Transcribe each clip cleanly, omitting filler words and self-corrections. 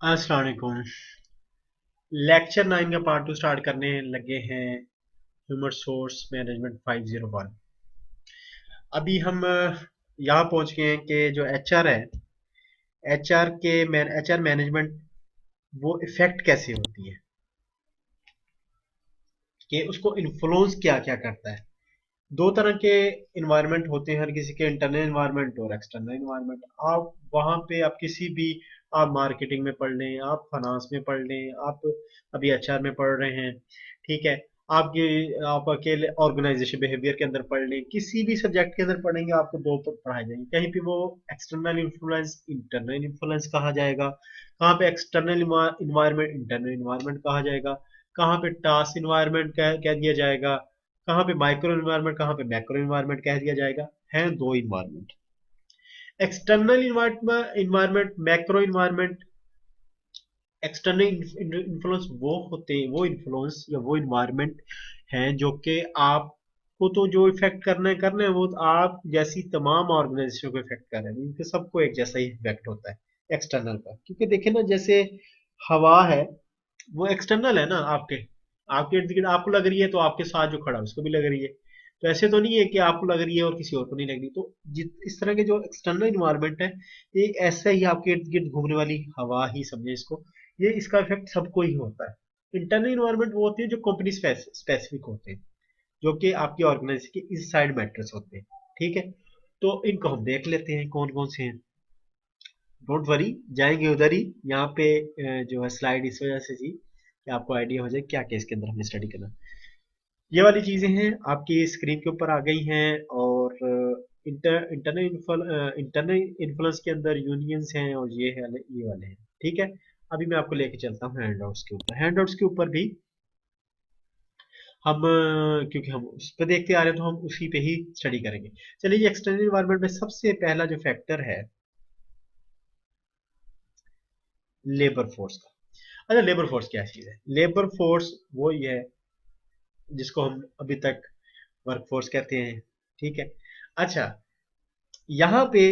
अस्सलाम वालेकुम। लेक्चर 9 का पार्ट 2 स्टार्ट करने लगे हैं। Human source management 501। अभी हम यहाँ पहुंच गए हैं कि जो एचआर है, एचआर मैनेजमेंट वो इफेक्ट कैसे होती है, कि उसको इन्फ्लुएंस क्या क्या करता है। दो तरह के इन्वायरमेंट होते हैं हर किसी के, इंटरनल इन्वायरमेंट और एक्सटर्नल इन्वायरमेंट। आप वहाँ पे आप किसी भी, आप मार्केटिंग में पढ़ लें, आप फाइनेंस में पढ़ लें, आप अभी एचआर में पढ़ रहे हैं, ठीक है। आपके आप अकेले ऑर्गेनाइजेशन बिहेवियर के अंदर पढ़ लें, किसी भी सब्जेक्ट के अंदर पढ़ेंगे आपको दो पढ़ाए जाएंगे। कहीं पे वो एक्सटर्नल इन्फ्लुएंस, इंटरनल इन्फ्लुएंस कहा जाएगा, कहाँ पे एक्सटर्नल इन्वायरमेंट, इंटरनल इन्वायरमेंट कहा जाएगा, कहाँ पे टास्क इन्वायरमेंट कह दिया जाएगा, कहाँ पे माइक्रो इन्वायरमेंट, कहाँ पे मैक्रो इन्वायरमेंट कह दिया जाएगा। है दो environment, external environment, macro environment. External influence वो होते हैं, वो इन्फ्लुएंस या वो इन्वायरमेंट हैं जो कि आपको तो जो इफेक्ट करना है वो तो आप जैसी तमाम ऑर्गेनाइजेशन को इफेक्ट कर रहे हैं, इनके सबको एक जैसा ही इफेक्ट होता है एक्सटर्नल का। क्योंकि देखिए ना, जैसे हवा है, वो एक्सटर्नल है ना, आपके आपके इर्द गिर्द आपको लग रही है, तो आपके साथ जो खड़ा है उसको भी लग रही है। तो ऐसे तो नहीं है कि आपको लग रही है और किसी और को नहीं लग रही। तो इस तरह के जो एक्सटर्नल इन्वायरमेंट है, एक ऐसा ही आपके इर्द गिर्द घूमने वाली हवा ही समझे इसको, ये इसका इफेक्ट सबको ही होता है। इंटरनल इन्वायरमेंट वो होती है जो कंपनी स्पेसिफिक होते हैं, जो कि आपकी ऑर्गेनाइजेशन के इस साइड मैटर्स होते हैं, ठीक है। तो इनको हम देख लेते हैं कौन कौन से हैं। डोंट वरी, जाएंगे उधर ही। यहाँ पे जो है स्लाइड इस वजह से थी कि आपको आइडिया हो जाए क्या क्या इसके अंदर हमने स्टडी करना। ये वाली चीजें हैं आपकी स्क्रीन के ऊपर आ गई हैं। और इंटरनल इन्फ्लुएंस के अंदर यूनियंस हैं, और ये वाले हैं, ठीक है। अभी मैं आपको लेके चलता हूँ हैंडआउट्स के ऊपर। हैंडआउट्स के ऊपर भी हम क्योंकि हम उस पर देखते आ रहे हैं तो हम उसी पे ही स्टडी करेंगे। चलिए, एक्सटर्नल इन्वायरमेंट में सबसे पहला जो फैक्टर है, लेबर फोर्स का। अच्छा, लेबर फोर्स क्या चीज है? लेबर फोर्स वो ही है जिसको हम अभी तक वर्क फोर्स कहते हैं, ठीक है। अच्छा, यहाँ पे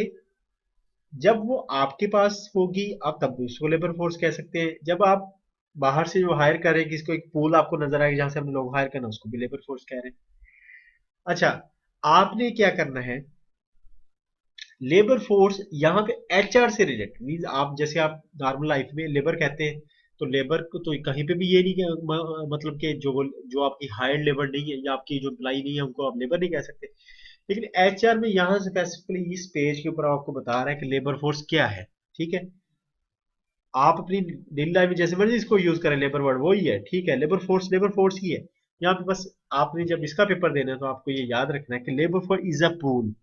जब वो आपके पास होगी आप तब भी उसको लेबर फोर्स कह सकते हैं। जब आप बाहर से जो हायर कर रहे हैं, किसको एक पूल आपको नजर आएगा जहां से हम लोग हायर करना, उसको भी लेबर फोर्स कह रहे हैं। अच्छा, आपने क्या करना है, लेबर फोर्स यहाँ पे एचआर से रिलेटेड मीन, आप जैसे आप नॉर्मल लाइफ में लेबर कहते हैं, तो लेबर को तो कहीं पे भी ये नहीं मतलब कि जो आपकी हायर्ड लेबर नहीं है या आपकी जो एम्प्लाई नहीं है उनको आप लेबर नहीं कह सकते। लेकिन एचआर में यहाँ स्पेसिफिकली इस पेज के ऊपर आपको बता रहा है कि लेबर फोर्स क्या है, ठीक है। आप अपनी डेली लाइफ में जैसे मर्जी इसको यूज करें, लेबर वर्ड वही है, ठीक है। लेबर फोर्स ही है यहाँ पे। बस आपने जब इसका पेपर देना है तो आपको ये याद रखना है कि labour force is a pool.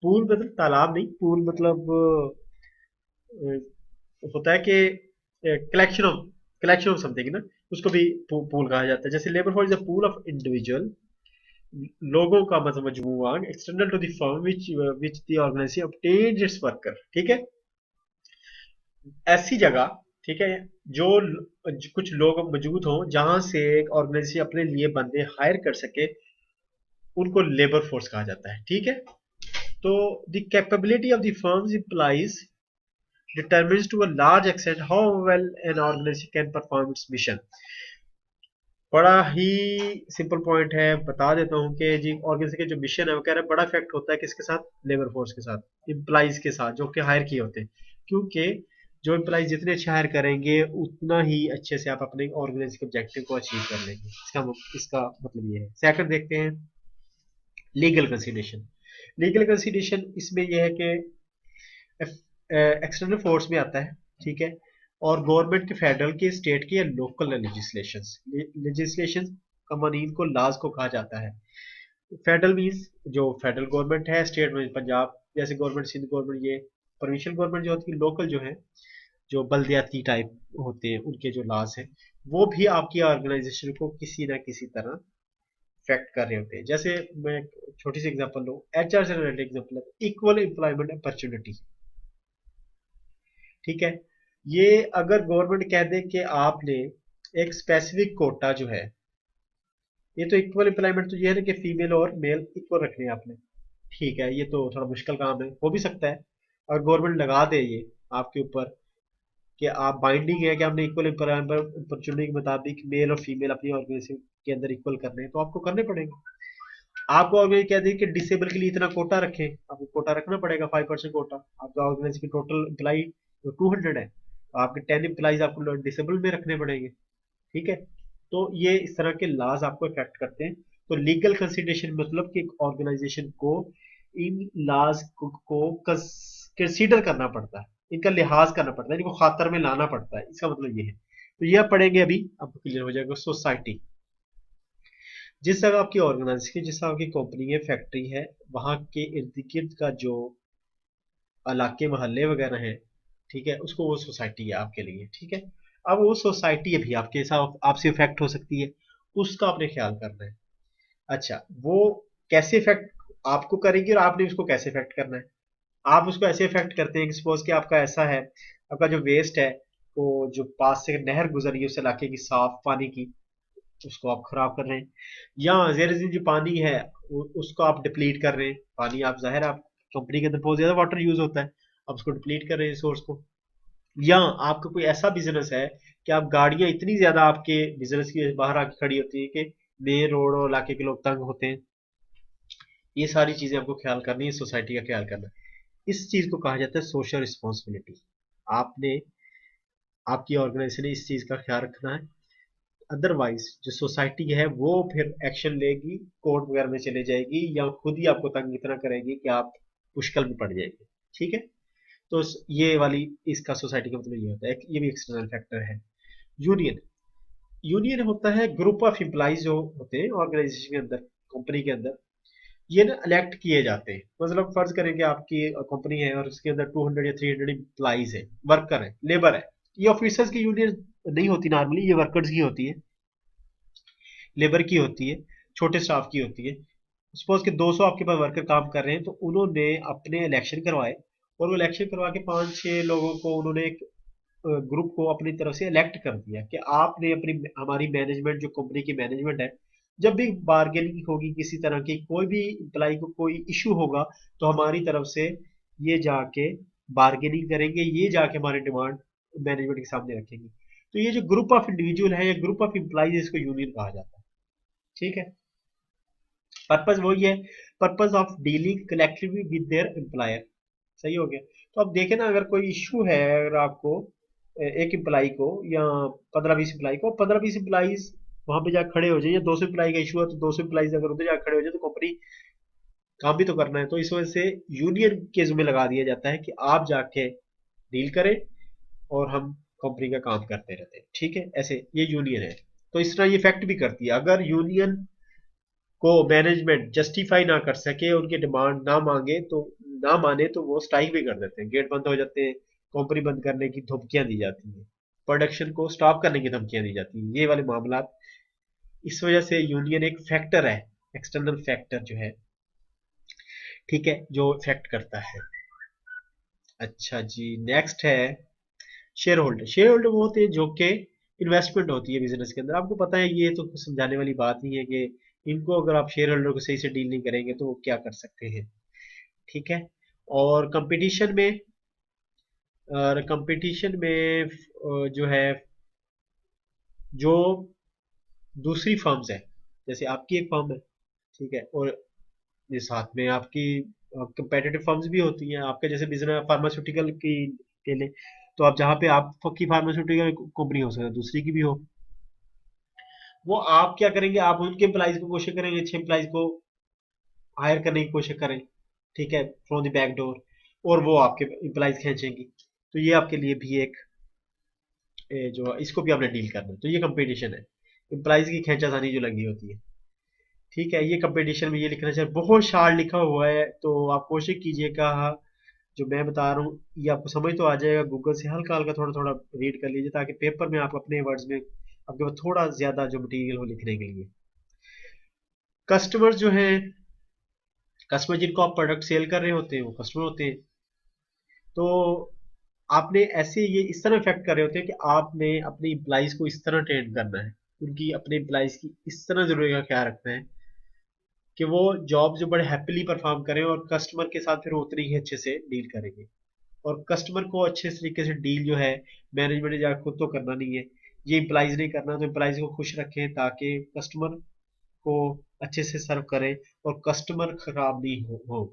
Pool मतलब तालाब नहीं, पूल मतलब होता है कि कलेक्शन ऑफ समथिंग ना, उसको भी पूल कहा जाता है। जैसे labour force is a pool of individual, लोगों का मतलब मजमूआ, external to the firm which the organisation obtains its worker, ठीक है। ऐसी जगह, ठीक है, जो कुछ लोग मौजूद हों जहां से एक ऑर्गेनाइजेशन अपने लिए बंदे हायर कर सके, उनको लेबर फोर्स कहा जाता है, ठीक है। तो the capability of the firms implies determines to a large extent how well an organization can perform its mission। बड़ा ही सिंपल पॉइंट है, बता देता हूँ कि जी ऑर्गेनाइजेशन के जो मिशन है वो कह रहा है बड़ा इफेक्ट होता है किसके साथ, लेबर फोर्स के साथ, इम्प्लाइज के साथ जो कि हायर किए होते हैं। क्योंकि जो इम्प्लाइज जितने अच्छे हायर करेंगे उतना ही अच्छे से आप अपने ऑर्गेनाइजेशन के ऑब्जेक्टिव को अचीव कर लेंगे। इसका मतलब ये है। सेकंड देखते हैं, लीगल कंसिडरेशन। लीगल कंसिडरेशन इसमें यह है कि एक्सटर्नल फोर्स में आता है, ठीक है। और गवर्नमेंट के, फेडरल के, स्टेट के या लोकल लेजिस्लेशन का मानी इनको लॉज को कहा जाता है। फेडरल मीन्स जो फेडरल गवर्नमेंट है, स्टेट में पंजाब जैसे गवर्नमेंट, सिंध गवर्नमेंट, ये प्रोविंशियल गवर्नमेंट जो होती है, लोकल जो है, जो बल्दियाती टाइप होते हैं, उनके जो लॉज हैं वो भी आपकी ऑर्गेनाइजेशन को किसी ना किसी तरह इफेक्ट कर रहे होते हैं। जैसे मैं एक छोटी सी एग्जांपल लूं, एचआर से रिलेटेड एग्जांपल है, इक्वल एम्प्लॉयमेंट अपॉर्चुनिटी, ठीक है। ये अगर गवर्नमेंट कह दे कि आपने एक स्पेसिफिक कोटा जो है, ये तो इक्वल एम्प्लॉयमेंट तो ये है ना कि फीमेल और मेल इक्वल रखने हैं आपने, ठीक है। ये तो थोड़ा मुश्किल काम है, हो भी सकता है। और गवर्नमेंट लगा दे ये आपके ऊपर कि आप बाइंडिंग है कि हमने इक्वल अपॉर्चुनिटी के मुताबिक मेल और फीमेल अपनी ऑर्गेनाइजेशन के अंदर इक्वल करने हैं, तो आपको करने पड़ेंगे। आपको ऑर्गेनाइज कहते हैं कि डिसेबल के लिए इतना कोटा रखें, आपको कोटा रखना पड़ेगा 5% कोटा। आपका ऑर्गेनाइजेशन की टोटल एम्प्लाई 200 है, तो आपके 10 एम्प्लाइज आपको डिसेबल में रखने पड़ेंगे। ठीक है, तो ये इस तरह के लॉज आपको इफेक्ट करते हैं। तो लीगल कंसिडरेशन मतलब कि एक ऑर्गेनाइजेशन को इन लॉज को कंसीडर करना पड़ता है, इनका लिहाज करना पड़ता है, इनको खातर में लाना पड़ता है, इसका मतलब ये है। तो ये आप पढ़ेंगे अभी, आपको क्लियर हो जाएगा। सोसाइटी, जिस जगह आपकी ऑर्गेनाइजेशन, जिस जगह आपकी कंपनी है, फैक्ट्री है, वहां के इर्द गिर्द का जो इलाके मोहल्ले वगैरह हैं, ठीक है, उसको वो सोसाइटी है आपके लिए। ठीक है, अब वो सोसाइटी भी आपके साथ आपसे इफेक्ट हो सकती है, उसका आपने ख्याल करना है। अच्छा, वो कैसे इफेक्ट आपको करेगी और आपने उसको कैसे इफेक्ट करना है। आप उसको ऐसे इफेक्ट करते हैं कि सपोज कि आपका ऐसा है, आपका जो वेस्ट है, वो जो पास से नहर गुजर रही है उस इलाके की साफ पानी की, उसको आप खराब कर रहे हैं। या जेर जो पानी है उसको आप डिप्लीट कर रहे हैं। पानी आप जाहिर है, आप कंपनी के अंदर बहुत ज्यादा वाटर यूज होता है, आप उसको डिप्लीट कर रहे हैं सोर्स को। या आपका कोई ऐसा बिजनेस है कि आप गाड़ियां इतनी ज्यादा आपके बिजनेस की बाहर आके खड़ी होती है कि मेन रोड और इलाके के लोग तंग होते हैं। ये सारी चीजें आपको ख्याल करनी है, सोसाइटी का ख्याल करना है। इस चीज को कहा जाता है सोशल रिस्पॉन्सिबिलिटी। आपने, आपकी ऑर्गेनाइजेशन ने इस चीज का ख्याल रखना है, अदरवाइज जो सोसाइटी है वो फिर एक्शन लेगी, कोर्ट वगैरह में चले जाएगी, या खुद ही आपको तंग इतना करेगी कि आप मुश्किल में पड़ जाएंगे। ठीक है, तो ये वाली इसका सोसाइटी का मतलब ये होता है, ये भी एक्सटर्नल फैक्टर है। यूनियन, यूनियन होता है ग्रुप ऑफ एम्प्लॉइज जो होते हैं ऑर्गेनाइजेशन के अंदर, कंपनी के अंदर। ये ना इलेक्ट किए जाते हैं। मतलब फर्ज करें कि आपकी कंपनी है और उसके अंदर 200 या 300 एम्प्लॉइज है, वर्कर है, लेबर है। ये ऑफिसर्स की यूनियन नहीं होती नॉर्मली, ये वर्कर्स की होती है, लेबर की होती है, छोटे स्टाफ की होती है। सपोज कि 200 आपके पास वर्कर काम कर रहे हैं, तो उन्होंने अपने इलेक्शन करवाए, और वो इलेक्शन करवा के 5-6 लोगों को उन्होंने एक ग्रुप को अपनी तरफ से इलेक्ट कर दिया कि आपने अपनी, हमारी मैनेजमेंट जो कंपनी की मैनेजमेंट है, जब भी बार्गेनिंग होगी किसी तरह की, कोई भी इम्प्लाई को कोई इशू होगा, तो हमारी तरफ से ये जाके बार्गेनिंग करेंगे, ये जाके हमारी डिमांड मैनेजमेंट के सामने रखेंगे। तो ये जो ग्रुप ऑफ इंडिविजुअल है या ग्रुप ऑफ एम्प्लॉइज, इसको यूनियन कहा जाता है। ठीक है, पर्पज वही है, purpose of dealing collectively with their employer. सही हो गया। तो अब देखें ना, अगर कोई इशू है, अगर आपको एक एम्प्लाई को या 15-20 एम्प्लाई को, 15-20 एम्प्लाईज वहां पे जाकर खड़े हो जाए, या 200 एम्प्लाई का इशू है तो 200 एम्प्लाईज अगर उधर जाकर खड़े हो जाए, तो कंपनी काम भी तो करना है। तो इस वजह से यूनियन के जिम्मे लगा दिया जाता है कि आप जाके डील करें और हम कंपनी का काम करते रहते हैं। ठीक है, ऐसे ये यूनियन है। तो इस तरह ये इफेक्ट भी करती है। अगर यूनियन को मैनेजमेंट जस्टिफाई ना कर सके, उनकी डिमांड ना मांगे, तो ना माने, तो वो स्ट्राइक भी कर देते हैं, गेट बंद हो जाते हैं, कंपनी बंद करने की धमकियां दी जाती हैं, प्रोडक्शन को स्टॉप करने की धमकियां दी जाती हैं, ये वाले मामला। इस वजह से यूनियन एक फैक्टर है, एक्सटर्नल फैक्टर जो है, ठीक है, जो इफेक्ट करता है। अच्छा जी, नेक्स्ट है शेयर होल्डर। शेयर होल्डर वो होते हैं जो कि इन्वेस्टमेंट होती है बिजनेस के अंदर। आपको पता है, ये तो कुछ समझाने वाली बात नहीं है कि इनको अगर आप शेयर होल्डर को सही से डील नहीं करेंगे तो वो क्या कर सकते हैं। ठीक है, और कंपटीशन में, और कंपटीशन में जो है, जो दूसरी फर्म्स है, जैसे आपकी एक फर्म है, ठीक है, और ये साथ में आपकी कंपेटिटिव फर्म्स भी होती हैं आपके जैसे बिजनेस फार्मास्यूटिकल की के लिए। तो आप जहाँ पे आपकी फार्मास्यूटिकल कंपनी हो सकता है, दूसरी की भी हो, वो आप क्या करेंगे, आप उनके एम्प्लॉइज को कोशिश करेंगे, अच्छे एम्प्लॉइज को हायर करने की कोशिश करें, ठीक है, फ्रॉम द बैक डोर, और वो आपके एम्प्लॉइज खींचेंगी। तो ये आपके लिए भी एक जो इसको भी आपने डील करना है। तो ये कंपटीशन है, एम्प्लॉइज की खींचातानी जो लगी होती है। ठीक है, ये कंपटीशन में ये लिखना चाहिए, बहुत शार्ट लिखा हुआ है, तो आप कोशिश कीजिएगा, जो मैं बता रहा हूँ ये आपको समझ तो आ जाएगा, गूगल से हल्का हल्का थोड़ा थोड़ा रीड कर लीजिए, ताकि पेपर में आप अपने वर्ड्स में आपके पास थोड़ा ज्यादा जो मटेरियल हो लिखने के लिए। कस्टमर जो है, कस्टमर जिनको आप प्रोडक्ट सेल कर रहे होते हैं, वो कस्टमर होते हैं। तो आपने ऐसे ये इस तरह इफेक्ट कर रहे होते हैं कि आपने अपने इम्प्लाइज को इस तरह ट्रेन करना है, उनकी अपने इम्प्लाइज की इस तरह जरूरत का ख्याल रखना है कि वो जॉब जो बड़े हैप्पीली परफॉर्म करें, और कस्टमर के साथ फिर उतनी ही अच्छे से डील करेंगे। और कस्टमर को अच्छे तरीके से डील जो है मैनेजमेंट ने जाकर खुद तो करना नहीं है, ये इम्प्लाइज नहीं करना, तो इम्प्लाइज को खुश रखें ताकि कस्टमर को अच्छे से सर्व करें और कस्टमर खराब नहीं हो।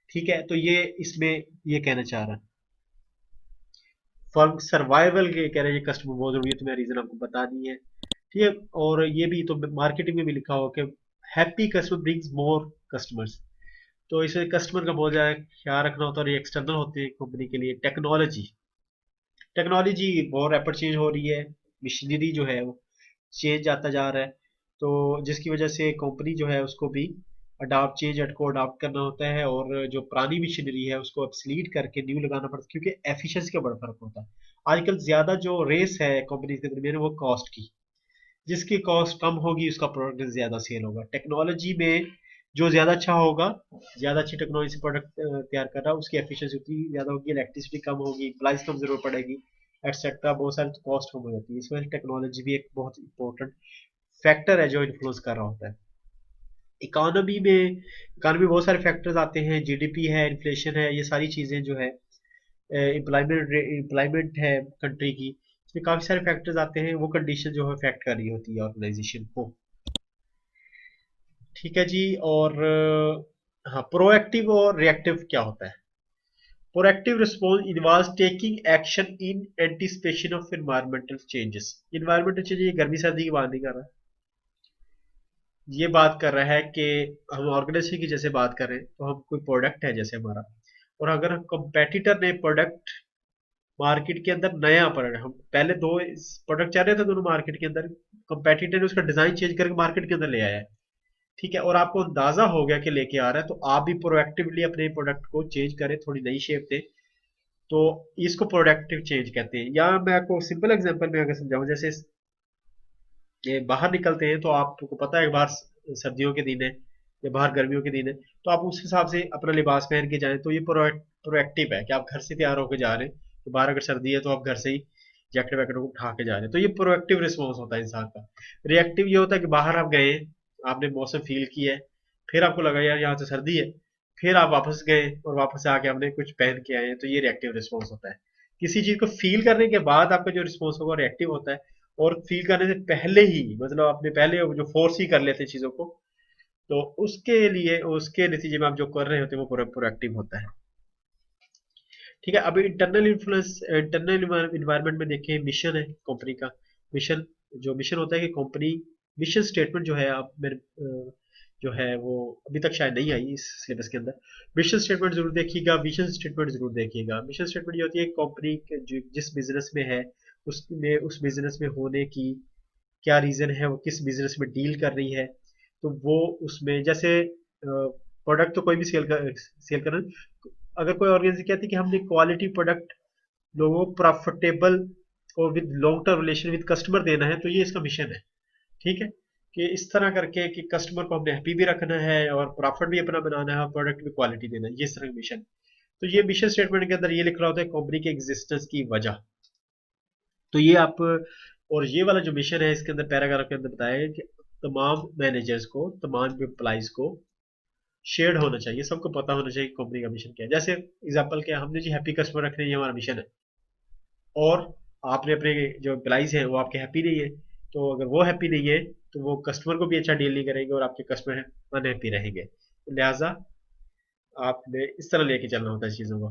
ठीक है, तो ये इसमें ये कहना चाह रहा है फॉर सर्वाइवल के कह रहे हैं, ये कस्टमर बहुत जरूरी है, तो मैं रीजन आपको बता दी है। ठीक है, और ये भी तो मार्केटिंग में भी लिखा हो कि happy customer brings more customers, तो इसे कस्टमर का बहुत ज्यादा ख्याल रखना होता है, और ये एक्सटर्नल होते हैं कंपनी के लिए। टेक्नोलॉजी, टेक्नोलॉजी बहुत रैपिड चेंज हो रही है, मशीनरी जो है वो चेंज आता जा रहा है, तो जिसकी वजह से कंपनी जो है उसको भी अडाप्ट चेंज को अडाप्ट करना होता है, और जो पुरानी मशीनरी है उसको अपसलीट करके न्यू लगाना पड़ता है, क्योंकि एफिशिएंसी का बड़ा फर्क होता है। आजकल ज्यादा जो रेस है कंपनी के दरमियान वो कॉस्ट की, जिसकी कॉस्ट कम होगी उसका प्रोडक्ट ज्यादा सेल होगा। टेक्नोलॉजी में जो ज्यादा अच्छा होगा, ज्यादा अच्छी टेक्नोलॉजी से प्रोडक्ट तैयार कर रहा है, उसकी एफिशिएंसी उतनी ज्यादा होगी, इलेक्ट्रिसिटी कम होगी, प्राइस कम जरूरत पड़ेगी, एक्सेट्रा, बहुत सारी कॉस्ट कम हो जाती है। इस वजह से टेक्नोलॉजी भी एक बहुत इंपॉर्टेंट फैक्टर है जो इन्फ्लुएंस कर रहा होता है। इकोनॉमी में, इकोनॉमी बहुत सारे फैक्टर्स आते हैं, जीडीपी है, इन्फ्लेशन है, ये सारी चीजें जो है, एम्प्लॉयमेंट है कंट्री की, इसमें काफी सारे फैक्टर्स आते हैं, वो कंडीशन जो है अफेक्ट कर रही होती है ऑर्गेनाइजेशन को। ठीक है जी, और हाँ, प्रोएक्टिव और रिएक्टिव क्या होता है? Proactive response involves taking action in anticipation of environmental changes. Environmental change ये गर्मी सर्दी की बात नहीं कर रहा, ये बात कर रहा है कि हम ऑर्गेनाइजेशन की जैसे बात कर रहे हैं, तो हम कोई प्रोडक्ट है जैसे हमारा, और अगर कंपेटिटर ने प्रोडक्ट मार्केट के अंदर नया प्रोडक्ट, हम पहले दो प्रोडक्ट चल रहे थे दोनों मार्केट के अंदर, कंपेटिटर ने उसका डिजाइन चेंज करके मार्केट के अंदर ले आया है, ठीक है, और आपको अंदाजा हो गया कि लेके आ रहा है, तो आप भी प्रोएक्टिवली अपने प्रोडक्ट को चेंज करें, थोड़ी नई शेप दें, तो इसको प्रोडक्टिव चेंज कहते हैं। या मैं आपको सिंपल एग्जांपल में अगर समझाऊं, जैसे ये बाहर निकलते हैं तो आपको पता है बाहर सर्दियों के दिन है या बाहर गर्मियों के दिन है, तो आप उस हिसाब से अपना लिबास पहन के जाएं, तो ये प्रोएक्टिव है कि आप घर से तैयार होकर जा रहे हैं, तो बाहर अगर सर्दी है तो आप घर से ही जैकेट वैकेट को उठा के जा रहे हैं, तो ये प्रोएक्टिव रिस्पॉन्स होता है इंसान का। रिएक्टिव ये होता है कि बाहर आप गए, आपने मौसम फील किया है, फिर आपको लगा यार यहाँ तो सर्दी है, फिर आप वापस गए और वापस आके आपने कुछ पहन के आए हैं, तो ये रिएक्टिव रिस्पॉन्स होता है। किसी चीज को फील करने के बाद आपका जो रिस्पॉन्स होगा रिएक्टिव होता है, और फील करने से पहले ही, मतलब आपने पहले जो फोर्स ही कर लेते चीजों को, तो उसके लिए, उसके नतीजे में आप जो कर रहे होते हैं वो प्रोएक्टिव होता है। ठीक है, अभी इंटरनल इन्फ्लुएंस, इंटरनल इन्वायरमेंट में देखें, मिशन है कंपनी का। मिशन, जो मिशन होता है कि कंपनी, मिशन स्टेटमेंट जो है, आप मेरे जो है वो अभी तक शायद नहीं आई इस सिलेबस के अंदर। मिशन स्टेटमेंट जरूर देखिएगा, विजन स्टेटमेंट जरूर देखिएगा। मिशन स्टेटमेंट ये होती है कंपनी के जिस बिजनेस में है, उसमें, उस बिजनेस में होने की क्या रीजन है, वो किस बिजनेस में डील कर रही है, तो वो उसमें जैसे प्रोडक्ट तो कोई भी सेल कर, अगर कोई ऑर्गेनाइजेशन कहती है कि हमने क्वालिटी प्रोडक्ट लोगों को प्रॉफिटेबल और with long term relation with customer देना है, तो ये इसका मिशन है। ठीक है, कि इस तरह करके कि कस्टमर को हमने हैप्पी भी रखना है और प्रॉफिट भी अपना बनाना है और प्रोडक्ट भी क्वालिटी देना है, ये इस तरह का मिशन। तो ये मिशन स्टेटमेंट के अंदर ये लिख रहा होता है कंपनी के एग्जिस्टेंस की वजह, तो ये आप, और ये वाला जो मिशन है इसके अंदर पैराग्राफ के अंदर बताया है कि तमाम मैनेजर्स को, तमाम एम्प्लॉइज को शेयर्ड होना चाहिए, सबको पता होना चाहिए कंपनी का मिशन क्या है। जैसे एग्जांपल क्या, हमने जी हैप्पी कस्टमर रखने, ये हमारा मिशन है, और आपने अपने जो एम्प्लॉइज हैं वो आपके हैप्पी नहीं है, तो अगर वो हैप्पी नहीं है तो वो कस्टमर को भी अच्छा डील नहीं करेंगे और आपके कस्टमर अनहैप्पी रहेंगे, लिहाजा आपने इस तरह लेके चलना होता है चीजों को।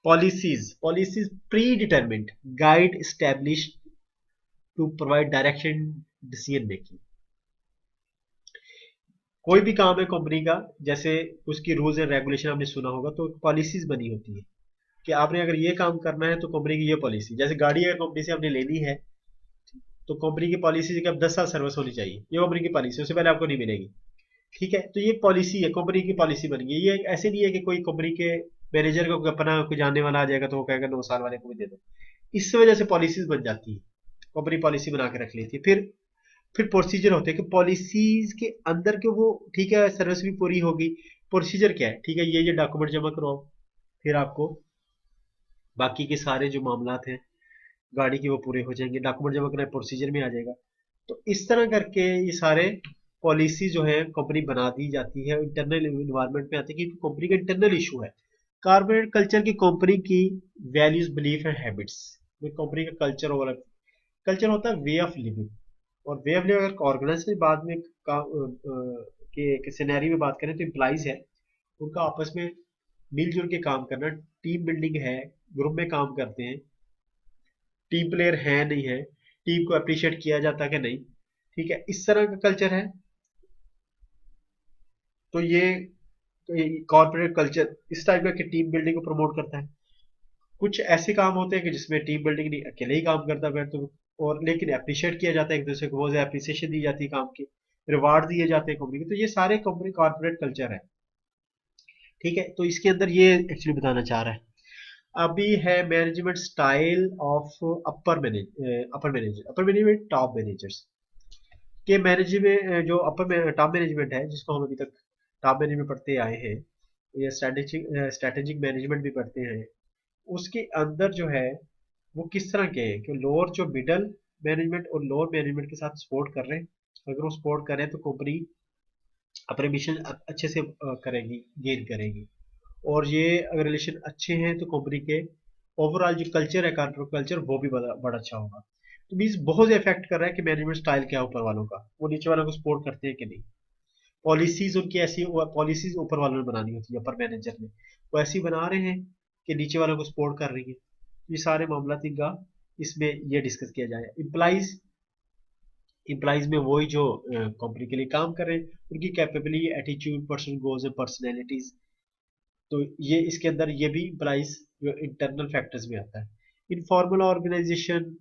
Policies, policies pre determined guide establish to provide direction decision making. कोई भी काम है कंपनी का, जैसे उसकी रूल्स एंड रेगुलेशन आपने सुना होगा, तो पॉलिसीज बनी होती है कि आपने अगर ये काम करना है तो कंपनी की ये पॉलिसी, जैसे गाड़ी अगर कंपनी से आपने लेनी है तो कंपनी की पॉलिसी है कि अब 10 साल सर्विस होनी चाहिए, ये कंपनी की पॉलिसी, उससे पहले आपको नहीं मिलेगी। ठीक है, तो ये पॉलिसी है, कंपनी की पॉलिसी बन गई। ये ऐसे नहीं है कि कोई कंपनी के मैनेजर को अपना कोई जानने वाला आ जाएगा तो वो कहेगा 9 साल वाले को भी दे दो, इस वजह से पॉलिसीज बन जाती है, कंपनी पॉलिसी बना के रख लेती है। फिर प्रोसीजर होते हैं कि पॉलिसीज के अंदर के वो, ठीक है सर्विस भी पूरी होगी, प्रोसीजर क्या है, ठीक है ये डॉक्यूमेंट जमा करवाओ, फिर आपको बाकी के सारे जो मामला हैं गाड़ी की वो पूरे हो जाएंगे, डॉक्यूमेंट जमा करना प्रोसीजर में आ जाएगा। तो इस तरह करके ये सारे पॉलिसी जो है कंपनी बना दी जाती है, इंटरनल इन्वायरमेंट में आती है, क्योंकि कंपनी का इंटरनल इशू है, कॉर्पोरेट कल्चर की कंपनी की वैल्यूज, बिलीफ एंड हैबिट्स में कंपनी का कल्चर और कल्चर होता है वे ऑफ लिविंग। और वे ऑफ लिविंग अगर ऑर्गेनाइज में बाद में के सिनेरियो में बात करें तो एम्प्लॉइज है, उनका आपस में मिलजुल के काम करना, टीम बिल्डिंग है, ग्रुप में काम करते हैं, टीम प्लेयर है नहीं है, टीम को अप्रिशिएट किया जाता कि नहीं, ठीक है, इस तरह का कल्चर है। तो ये कॉर्पोरेट कल्चर इस टाइप का कि टीम बिल्डिंग को प्रमोट करता है। कुछ ऐसे काम होते हैं कि जिसमें टीम बिल्डिंग नहीं, अकेले ही काम करता है तो, और लेकिन अप्रिशिएट किया जाता है, एक दूसरे को बहुत ज्यादा अप्रिसिएशन दी जाती है काम की, रिवार्ड दिए जाते हैं कंपनी के। तो ये सारे कंपनी कॉर्पोरेट कल्चर है, ठीक है। तो इसके अंदर ये एक्चुअली बताना चाह रहा है। अभी है management style of upper management top managers के मैनेजमेंट। जो अपर टॉप मैनेजमेंट है, जिसको हम अभी तक टॉप मैनेजमेंट पढ़ते आए हैं, या स्ट्रेटेजिक मैनेजमेंट भी पढ़ते हैं, उसके अंदर जो है वो किस तरह के हैं कि लोअर जो मिडल मैनेजमेंट और लोअर मैनेजमेंट के साथ सपोर्ट कर रहे हैं। अगर वो सपोर्ट करें तो कंपनी अपने मिशन अच्छे से करेगी, गेन करेगी। और ये अगर रिलेशन अच्छे हैं तो कंपनी के ओवरऑल जो कल्चर है, कॉर्पोरेट कल्चर, वो भी बड़ा बड़ा अच्छा होगा। तो मीन्स बहुत इफेक्ट कर रहा है कि मैनेजमेंट स्टाइल क्या है ऊपर वालों का, वो नीचे वालों को सपोर्ट करते हैं कि नहीं। पॉलिसीज उनकी ऐसी, पॉलिसीज ऊपर वालों ने बनानी होती है, अपर मैनेजर ने, वो ऐसी बना रहे हैं कि नीचे वालों को सपोर्ट कर रही है। ये सारे मामला इनका इसमें ये डिस्कस किया जाए। इम्प्लाइज में वही जो कंपनी के लिए काम कर रहे हैं, उनकी capability, attitude, personal goals and personalities. तो ये इसके अंदर ये भी इम्प्लाइज जो इंटरनल फैक्टर्स में आता है। इनफॉर्मल ऑर्गेनाइजेशन,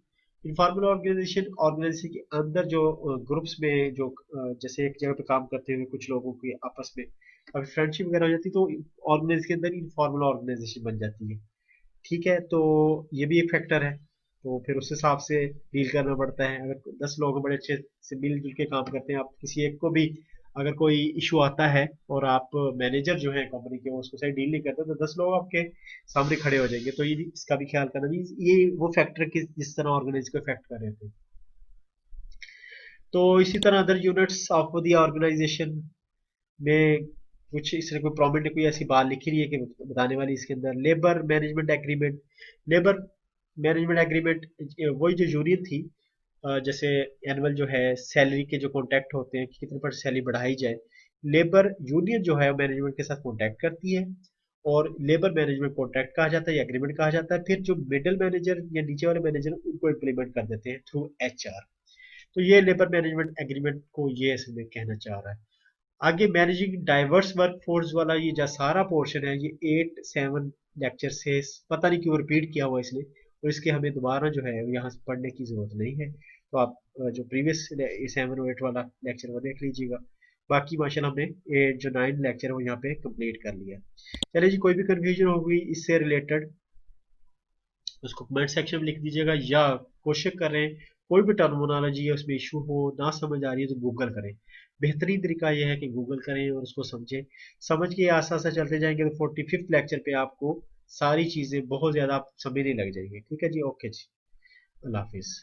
ऑर्गेनाइजेशन के अंदर जो ग्रुप्स में जो जैसे एक जगह पे काम करते हुए कुछ लोगों की आपस में अगर फ्रेंडशिप वगैरह हो जाती है तो ऑर्गेनाइज के अंदर इनफॉर्मल ऑर्गेनाइजेशन बन जाती है, ठीक है। तो ये भी एक फैक्टर है। तो फिर उस हिसाब से डील करना पड़ता है। अगर 10 लोग बड़े अच्छे से मिलजुल के काम करते हैं, आप किसी एक को भी अगर कोई इशू आता है और आप मैनेजर जो है कंपनी के, वो उसको सही डील नहीं करते, तो 10 लोग आपके सामने खड़े हो जाएंगे। तो ये इसका भी ख्याल करना भी, ये वो फैक्टर जिस तरह ऑर्गेनाइज को इफेक्ट कर रहे थे। तो इसी तरह other units of the organization में कुछ इस तरह कोई प्रोमिनेंट कोई ऐसी बात लिखी रही है कि बताने वाली इसके अंदर। Labour management agreement, labour management agreement वही जो यूनियन थी, जैसे एनुअल जो है सैलरी के जो कॉन्ट्रैक्ट होते हैं कि कितने पर सैलरी बढ़ाई जाए, लेबर यूनियन जो है मैनेजमेंट के साथ कॉन्टैक्ट करती है, और लेबर मैनेजमेंट कॉन्ट्रैक्ट कहा जाता है या एग्रीमेंट कहा जाता है। फिर जो मिडिल मैनेजर या नीचे वाले मैनेजर उनको इम्प्लीमेंट कर देते हैं थ्रू एचआर। तो ये लेबर मैनेजमेंट एग्रीमेंट को ये इसमें कहना चाह रहा है। आगे मैनेजिंग डाइवर्स वर्कफोर्स वाला ये जो सारा पोर्शन है, ये 8-7 लेक्चर से, पता नहीं क्यों रिपीट किया हुआ इसने, और इसके हमें दोबारा जो है यहाँ से पढ़ने की जरूरत नहीं है। तो आप जो प्रीवियस 7 और 8 वाला लेक्चर वो देख लीजिएगा। बाकी माशाल्लाह हमने जो 9 लेक्चर है वो यहाँ पे कंप्लीट कर लिया। चलिए जी, कोई भी कंफ्यूजन होगी इससे रिलेटेड उसको कमेंट सेक्शन में लिख दीजिएगा, या क्वेश्चन कर रहे हैं, कोई भी टर्मिनोलॉजी है उसमें इशू हो, ना समझ आ रही है तो गूगल करें। बेहतरीन तरीका यह है कि गूगल करें और उसको समझें। समझ के आस्ते आस्ते चलते जाएंगे तो 45th लेक्चर पे आपको सारी चीज़ें बहुत ज़्यादा आप समझने लग जाएंगे। ठीक है जी, ओके जी, अल्लाह हाफिज़।